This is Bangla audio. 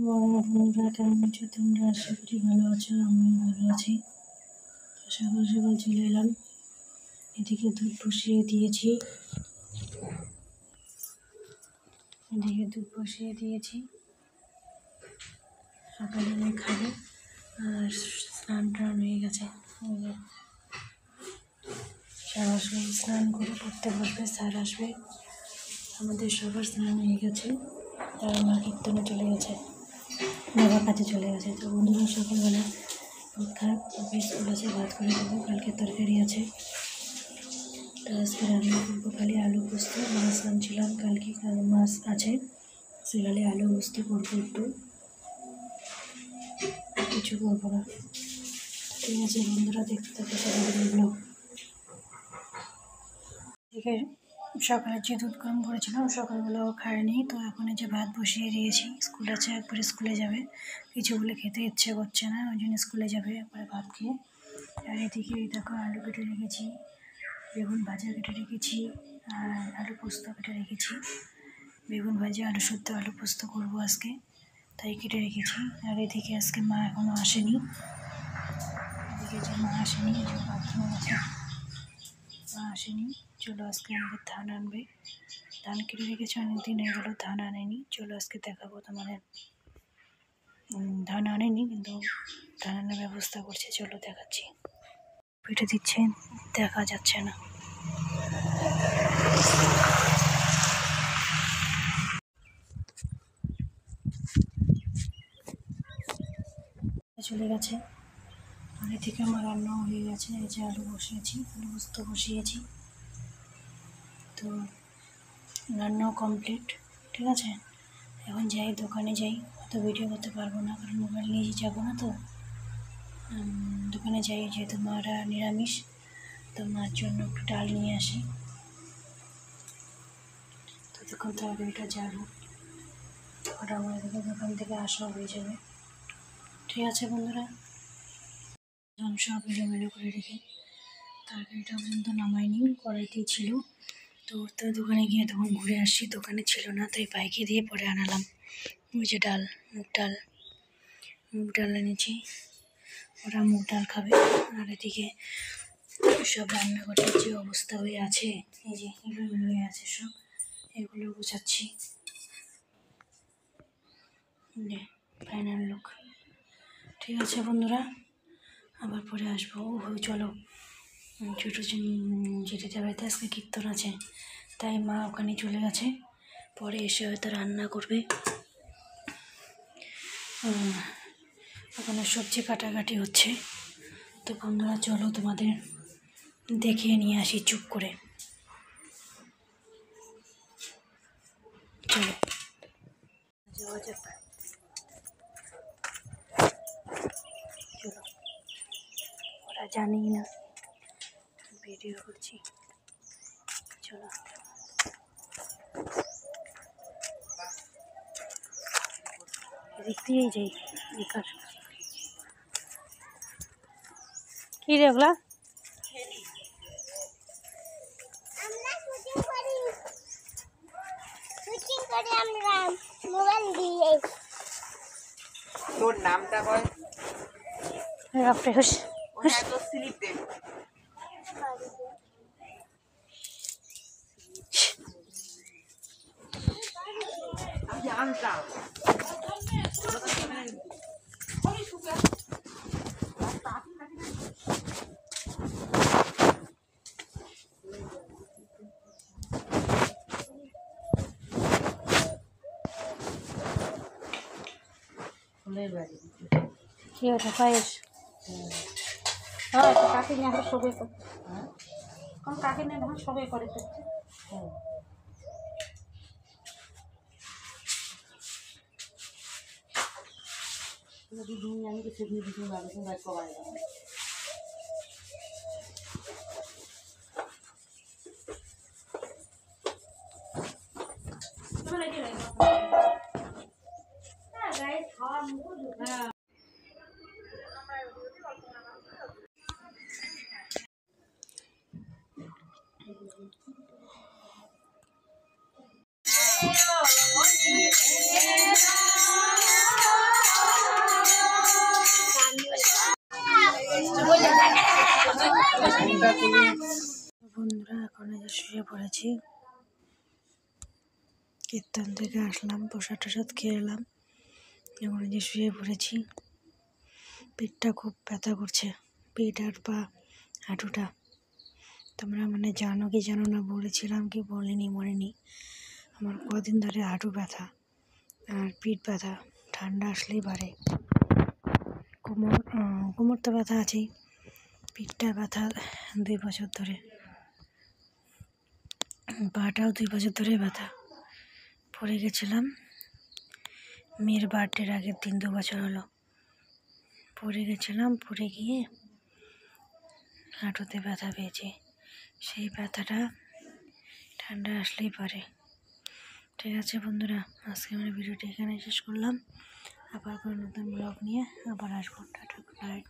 বন্ধুরা কেমন আছো তোমরা? আশা করি ভালো আছো, আমিও ভালো আছি। সকাল সকাল চলে এলাম, এদিকে দুধ বসিয়ে দিয়েছি সকালে খাবে। আর স্নান টান হয়ে গেছে, স্যার আসবে, স্নান করে পড়তে বসবে, স্যার আসবে। আমাদের সবার স্নান হয়ে গেছে, আর আমার কীর্তনে চলে গেছে, বাবার কাছে চলে গেছে। তো বন্ধুরা সকালবেলা স্কুল আছে, ভাত করে দেবো, কালকে তরকারি আছে। তো আজকে রান্না করবো খালি আলু পোস্ত। মাছ আনছিলাম কালকে, মাছ আছে, সেখানে আলু পোস্ত করবো, একটু কিছু করবো না। ঠিক আছে বন্ধুরা, দেখতে থাকো সারাদিন ব্লগ। এদিকে সকালে যে দুধ গরম করেছিলাম সকালবেলাও খায়নি, তো এখন যে ভাত বসিয়ে দিয়েছি। স্কুল আছে, একবারে স্কুলে যাবে, কিছু বলে খেতে ইচ্ছে করছে না, ওই জন্য স্কুলে যাবে একবারে ভাত খেয়ে। আর এদিকে দেখো আলু কেটে রেখেছি, বেগুন ভাজা কেটে রেখেছি, আর আলু পোস্ত কেটে রেখেছি। বেগুন ভাজা, আলু শুদ্ধ, আলু পোস্ত করবো আজকে, তাই কেটে রেখেছি। আর এদিকে আজকে মা এখনও আসেনি, এদিকে যে মা আসেনি, যে বাথরুম আছে, মা আসেনি। চলো আজকে আমাদের ধান আনবে, ধান কেটে রেখেছে অনেকদিন হয়ে গেলো, ধান আনেনি। চলো আজকে দেখাবো তোমাদের, ধান আনেনি কিন্তু ধান আনার ব্যবস্থা করছে, চলো দেখাচ্ছি। পিঠে দিচ্ছে, দেখা যাচ্ছে না। চলে গেছে, আর এদিকে আমার রান্নাও হয়ে গেছে। এই যে আলু বসিয়েছি, আলু পোস্ত বসিয়েছি, তো রান্নাও কমপ্লিট। ঠিক আছে, এখন যাই, দোকানে যাই। অত ভিডিও করতে পারবো না, কারণ মোবাইল নিয়ে যাবো না। তো দোকানে যাই, যেহেতু মারা নিরামিষ, তো মার জন্য একটু ডাল নিয়ে আসি। ততক্ষণ তরকারিটা যাবো, ওটা আমার দোকান থেকে আসা হয়ে যাবে। ঠিক আছে বন্ধুরা, সব এলোমেলো করে রেখে তরকারিটা পর্যন্ত নামাইনি, কড়াইতেই ছিল। তো দোকানে গিয়ে তখন ঘুরে আসছি, দোকানে ছিল না, তাই বাইকে দিয়ে পরে আনালাম। ওই যে ডাল, মুগ ডাল এনেছি, ওরা মুগ ডাল খাবে। আর এদিকে সব রান্নাঘরের যে অবস্থা হয়ে আছে, এই যে এলোমেলো হয়ে আছে সব, এগুলো গুছাচ্ছি। Final look. ঠিক আছে বন্ধুরা, আবার পরে আসবো। চলো, ছোটো জেঠিদের বাড়িতে আজকে কীর্তন আছে, তাই মা ওখানে চলে গেছে, পরে এসে হয়তো রান্না করবে। ওখানে সবজি কাটাকাটি হচ্ছে। তো বন্ধুরা চলো, তোমাদের দেখিয়ে নিয়ে আসি চুপ করে। চলো যাওয়া যাক, চলো। ওরা জানেই না ভিডিও করছি, চলো। এদিক দিয়েই যাই, বেকার। কি রে ওগুলা? তোর নামটা বল। তো স্লিপ দে। আমি জানতাম কি ওটা পায়েস? হ্যাঁ, কাকি নিয়ে আমরা সবাই করে, কোন কাকি নিয়ে আমরা সবাই করে করছে। আমি কিছু দিয়ে দিতে পারি। বন্ধুরা এখন এই যে শুয়ে পড়েছি, কীর্তন থেকে আসলাম, প্রসাদ টসাদ খেয়ে এলাম, এখন এই যে শুয়ে পড়েছি। পিঠটা খুব ব্যথা করছে, পিঠ আর পা হাঁটুটা। তোমরা মানে জানো কি জানো না, বলেছিলাম কি বলিনি মনে নেই। আমার কদিন ধরে হাঁটু ব্যথা আর পিঠ ব্যথা, ঠান্ডা আসলেই বাড়ে। কোমর তো ব্যথা আছেই, পিঠটা ব্যথা 2 বছর ধরে, পাটাও 2 বছর ধরে ব্যথা। পড়ে গেছিলাম মেয়ের বার্থডের আগের দিন, 2 বছর হলো পড়ে গেছিলাম, পড়ে গিয়ে হাঁটুতে ব্যথা পেয়েছি। সেই ব্যথাটা ঠান্ডা আসলেই পারে। ঠিক আছে বন্ধুরা, আজকে আমরা ভিডিওটি এখানে শেষ করলাম। আবার কোনো নতুন ব্লগ নিয়ে আবার আসবো। Tata, good night.